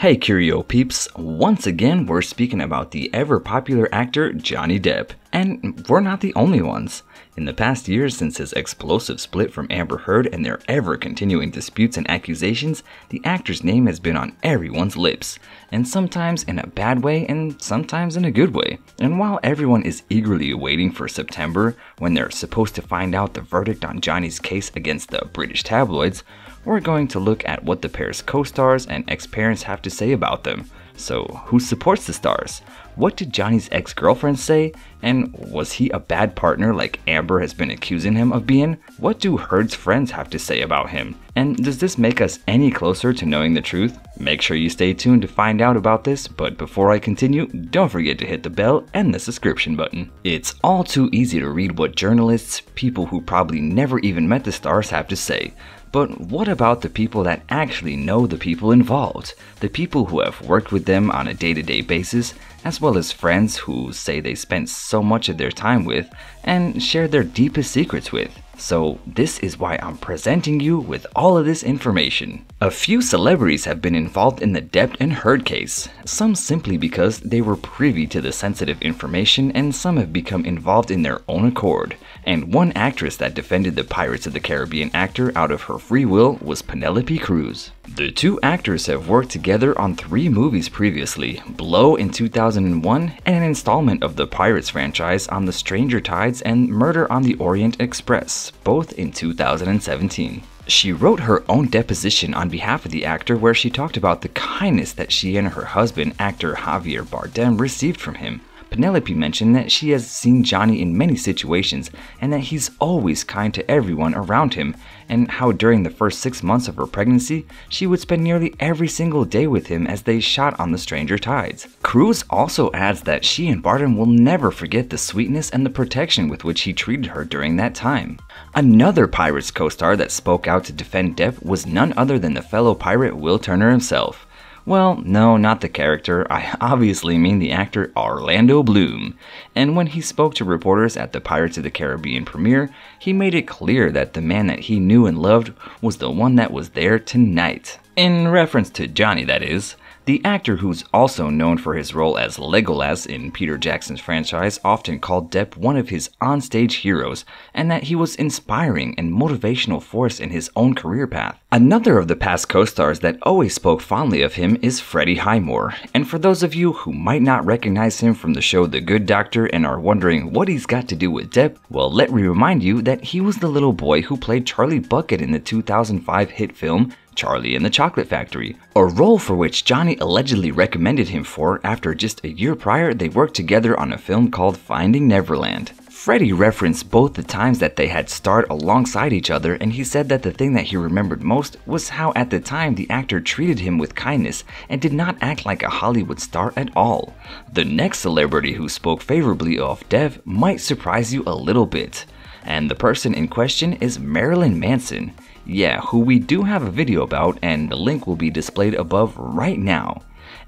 Hey Curio peeps, once again we're speaking about the ever-popular actor Johnny Depp, and we're not the only ones. In the past years since his explosive split from Amber Heard and their ever-continuing disputes and accusations, the actor's name has been on everyone's lips, and sometimes in a bad way and sometimes in a good way. And while everyone is eagerly waiting for September, when they're supposed to find out the verdict on Johnny's case against the British tabloids, we're going to look at what the pair's co-stars and ex-parents have to say about them. So, who supports the stars? What did Johnny's ex-girlfriend say? And was he a bad partner like Amber has been accusing him of being? What do Heard's friends have to say about him? And does this make us any closer to knowing the truth? Make sure you stay tuned to find out about this, but before I continue, don't forget to hit the bell and the subscription button. It's all too easy to read what journalists, people who probably never even met the stars, have to say. But what about the people that actually know the people involved? The people who have worked with them on a day-to-day basis, as well as friends who say they spent so much of their time with and share their deepest secrets with. So this is why I'm presenting you with all of this information. A few celebrities have been involved in the Depp and Heard case, some simply because they were privy to the sensitive information, and some have become involved in their own accord. And one actress that defended the Pirates of the Caribbean actor out of her free will was Penelope Cruz. The two actors have worked together on 3 movies previously, Blow in 2001 and an installment of the Pirates franchise on the Stranger Tides and Murder on the Orient Express, both in 2017. She wrote her own deposition on behalf of the actor where she talked about the kindness that she and her husband, actor Javier Bardem, received from him. Penelope mentioned that she has seen Johnny in many situations and that he's always kind to everyone around him, and how during the first 6 months of her pregnancy, she would spend nearly every single day with him as they shot on the Stranger Tides. Cruz also adds that she and Bardem will never forget the sweetness and the protection with which he treated her during that time. Another Pirates co-star that spoke out to defend Depp was none other than the fellow pirate Will Turner himself. Well, no, not the character, I obviously mean the actor Orlando Bloom. And when he spoke to reporters at the Pirates of the Caribbean premiere, he made it clear that the man that he knew and loved was the one that was there tonight. In reference to Johnny, that is. The actor, who's also known for his role as Legolas in Peter Jackson's franchise, often called Depp one of his onstage heroes, and that he was inspiring and motivational force in his own career path. Another of the past co-stars that always spoke fondly of him is Freddie Highmore, and for those of you who might not recognize him from the show The Good Doctor and are wondering what he's got to do with Depp, well, let me remind you that he was the little boy who played Charlie Bucket in the 2005 hit film Charlie and the Chocolate Factory, a role for which Johnny allegedly recommended him for after just a year prior they worked together on a film called Finding Neverland. Freddie referenced both the times that they had starred alongside each other, and he said that the thing that he remembered most was how at the time the actor treated him with kindness and did not act like a Hollywood star at all. The next celebrity who spoke favorably of Depp might surprise you a little bit, and the person in question is Marilyn Manson. Yeah, who we do have a video about, and the link will be displayed above right now.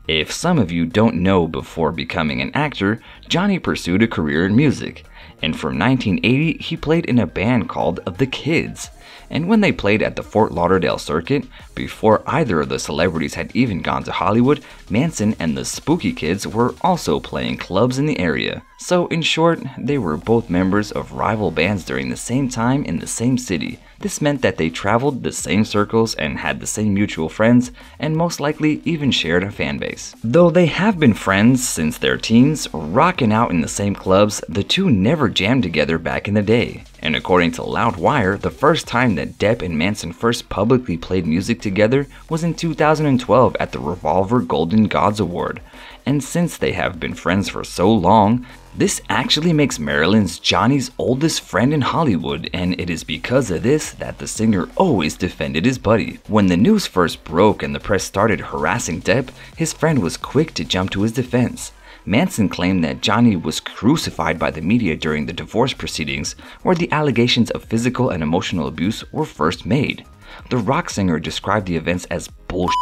If some of you don't know, before becoming an actor, Johnny pursued a career in music, and from 1980 he played in a band called The Kids. And when they played at the Fort Lauderdale circuit, before either of the celebrities had even gone to Hollywood, Manson and the Spooky Kids were also playing clubs in the area. So in short, they were both members of rival bands during the same time in the same city. This meant that they traveled the same circles and had the same mutual friends, and most likely even shared a fan base. Though they have been friends since their teens, rocking out in the same clubs, the two never jammed together back in the day. And according to Loudwire, the first time that Depp and Manson first publicly played music together was in 2012 at the Revolver Golden Gods Award. And since they have been friends for so long, this actually makes Marilyn's Johnny's oldest friend in Hollywood, and it is because of this that the singer always defended his buddy. When the news first broke and the press started harassing Depp, his friend was quick to jump to his defense. Manson claimed that Johnny was crucified by the media during the divorce proceedings, where the allegations of physical and emotional abuse were first made. The rock singer described the events as bullshit,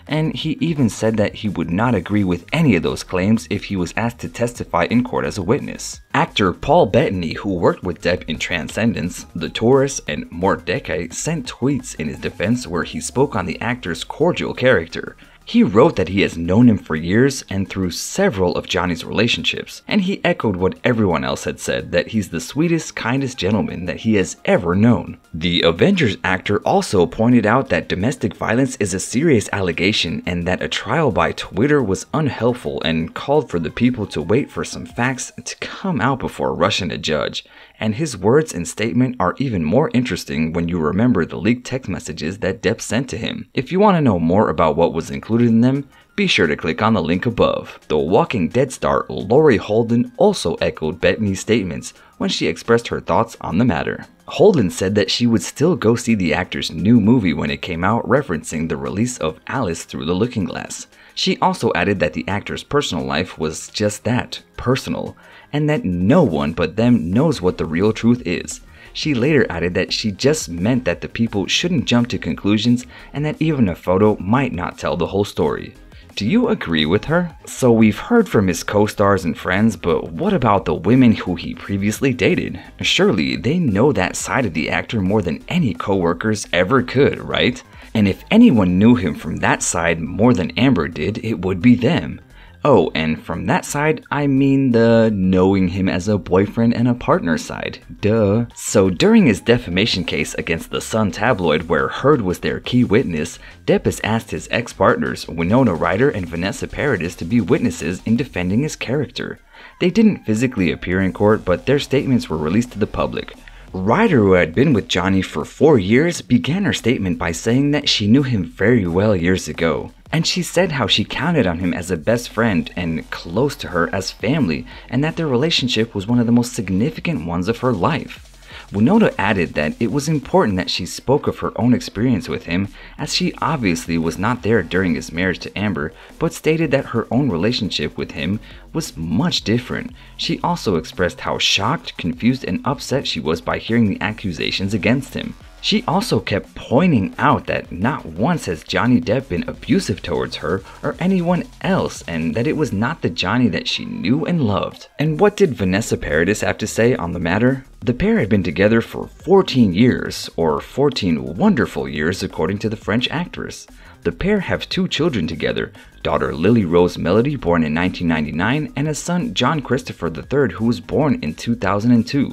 and he even said that he would not agree with any of those claims if he was asked to testify in court as a witness. Actor Paul Bettany, who worked with Depp in Transcendence, The Tourist, and Mort Decay, sent tweets in his defense where he spoke on the actor's cordial character. He wrote that he has known him for years and through several of Johnny's relationships, and he echoed what everyone else had said, that he's the sweetest, kindest gentleman that he has ever known. The Avengers actor also pointed out that domestic violence is a serious allegation and that a trial by Twitter was unhelpful, and called for the people to wait for some facts to come out before rushing to judge. And his words and statement are even more interesting when you remember the leaked text messages that Depp sent to him. If you want to know more about what was included in them, be sure to click on the link above. The Walking Dead star Laurie Holden also echoed Bettany's statements when she expressed her thoughts on the matter. Holden said that she would still go see the actor's new movie when it came out, referencing the release of Alice Through the Looking Glass. She also added that the actor's personal life was just that, personal, and that no one but them knows what the real truth is. She later added that she just meant that the people shouldn't jump to conclusions and that even a photo might not tell the whole story. Do you agree with her? So we've heard from his co-stars and friends, but what about the women who he previously dated? Surely they know that side of the actor more than any co-workers ever could, right? And if anyone knew him from that side more than Amber did, it would be them. Oh, and from that side, I mean the knowing him as a boyfriend and a partner side. Duh. So during his defamation case against the Sun tabloid, where Heard was their key witness, Depp has asked his ex-partners, Winona Ryder and Vanessa Paradis, to be witnesses in defending his character. They didn't physically appear in court, but their statements were released to the public. Ryder, who had been with Johnny for 4 years, began her statement by saying that she knew him very well years ago. And she said how she counted on him as a best friend and close to her as family, and that their relationship was one of the most significant ones of her life. Winona added that it was important that she spoke of her own experience with him, as she obviously was not there during his marriage to Amber, but stated that her own relationship with him was much different. She also expressed how shocked, confused, and upset she was by hearing the accusations against him. She also kept pointing out that not once has Johnny Depp been abusive towards her or anyone else, and that it was not the Johnny that she knew and loved. And what did Vanessa Paradis have to say on the matter? The pair had been together for 14 years, or 14 wonderful years according to the French actress. The pair have 2 children together, daughter Lily Rose Melody, born in 1999, and a son John Christopher III, who was born in 2002.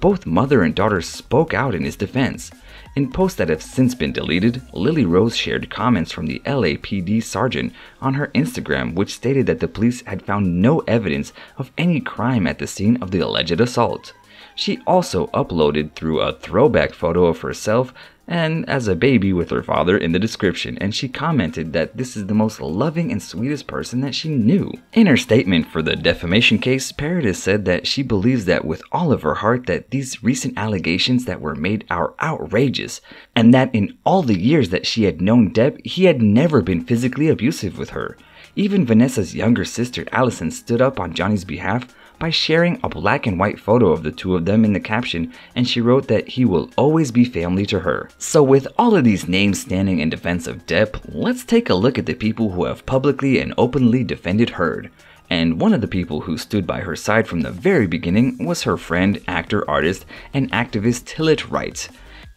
Both mother and daughter spoke out in his defense. In posts that have since been deleted, Lily Rose shared comments from the LAPD sergeant on her Instagram, which stated that the police had found no evidence of any crime at the scene of the alleged assault. She also uploaded through a throwback photo of herself and as a baby with her father in the description, and she commented that this is the most loving and sweetest person that she knew. In her statement for the defamation case, Paradis said that she believes that with all of her heart that these recent allegations that were made are outrageous, and that in all the years that she had known Depp, he had never been physically abusive with her. Even Vanessa's younger sister Allison stood up on Johnny's behalf by sharing a black and white photo of the two of them in the caption, and she wrote that he will always be family to her. So with all of these names standing in defense of Depp, let's take a look at the people who have publicly and openly defended Heard. And one of the people who stood by her side from the very beginning was her friend, actor, artist, and activist Tillit Wright.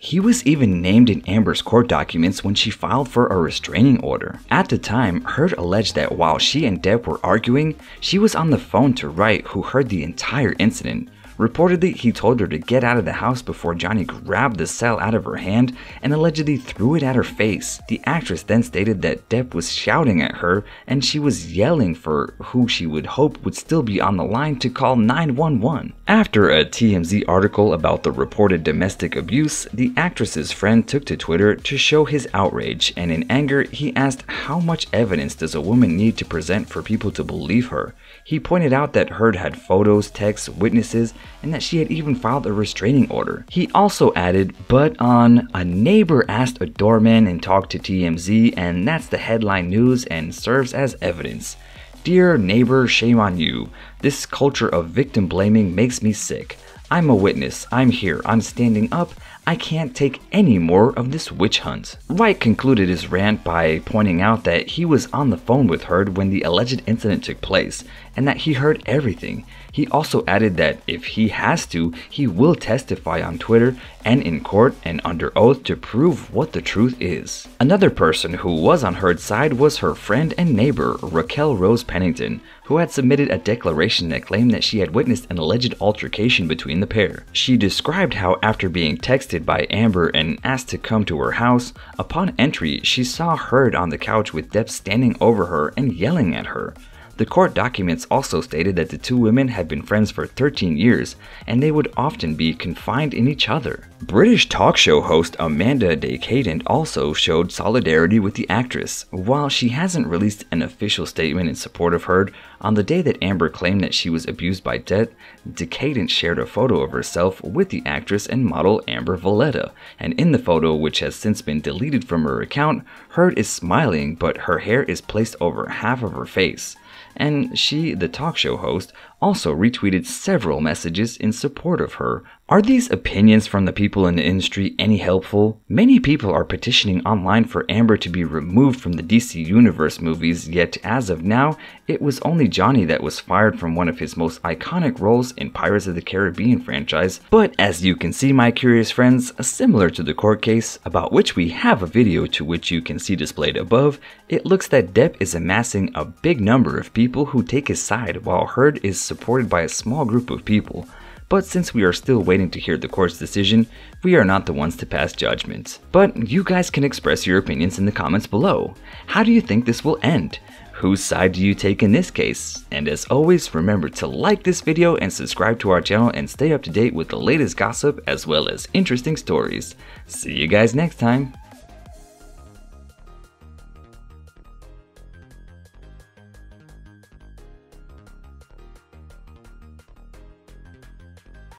He was even named in Amber's court documents when she filed for a restraining order. At the time, Heard alleged that while she and Depp were arguing, she was on the phone to Wright, who heard the entire incident. Reportedly, he told her to get out of the house before Johnny grabbed the cell out of her hand and allegedly threw it at her face. The actress then stated that Depp was shouting at her and she was yelling for who she would hope would still be on the line to call 911. After a TMZ article about the reported domestic abuse, the actress's friend took to Twitter to show his outrage, and in anger, he asked how much evidence does a woman need to present for people to believe her. He pointed out that Heard had photos, texts, witnesses, and that she had even filed a restraining order. He also added, but on, a neighbor asked a doorman and talked to TMZ, and that's the headline news and serves as evidence. Dear neighbor, shame on you. This culture of victim blaming makes me sick. I'm a witness. I'm here. I'm standing up. I can't take any more of this witch hunt. Wright concluded his rant by pointing out that he was on the phone with Heard when the alleged incident took place, and that he heard everything. He also added that if he has to, he will testify on Twitter and in court and under oath to prove what the truth is. Another person who was on Heard's side was her friend and neighbor, Raquel Rose Pennington, who had submitted a declaration that claimed that she had witnessed an alleged altercation between the pair. She described how after being texted by Amber and asked to come to her house, upon entry she saw Heard on the couch with Depp standing over her and yelling at her. The court documents also stated that the two women had been friends for 13 years, and they would often be confined in each other. British talk show host Amanda Decadent also showed solidarity with the actress. While she hasn't released an official statement in support of Heard, on the day that Amber claimed that she was abused by Depp, Decadent shared a photo of herself with the actress and model Amber Valletta, and in the photo, which has since been deleted from her account, Heard is smiling, but her hair is placed over half of her face. And she, the talk show host, also retweeted several messages in support of her. Are these opinions from the people in the industry any helpful? Many people are petitioning online for Amber to be removed from the DC Universe movies, yet as of now, it was only Johnny that was fired from one of his most iconic roles in Pirates of the Caribbean franchise. But as you can see, my curious friends, similar to the court case, about which we have a video to which you can see displayed above, it looks that Depp is amassing a big number of people who take his side, while Heard is supported by a small group of people. But since we are still waiting to hear the court's decision, we are not the ones to pass judgment. But you guys can express your opinions in the comments below. How do you think this will end? Whose side do you take in this case? And as always, remember to like this video and subscribe to our channel and stay up to date with the latest gossip as well as interesting stories. See you guys next time.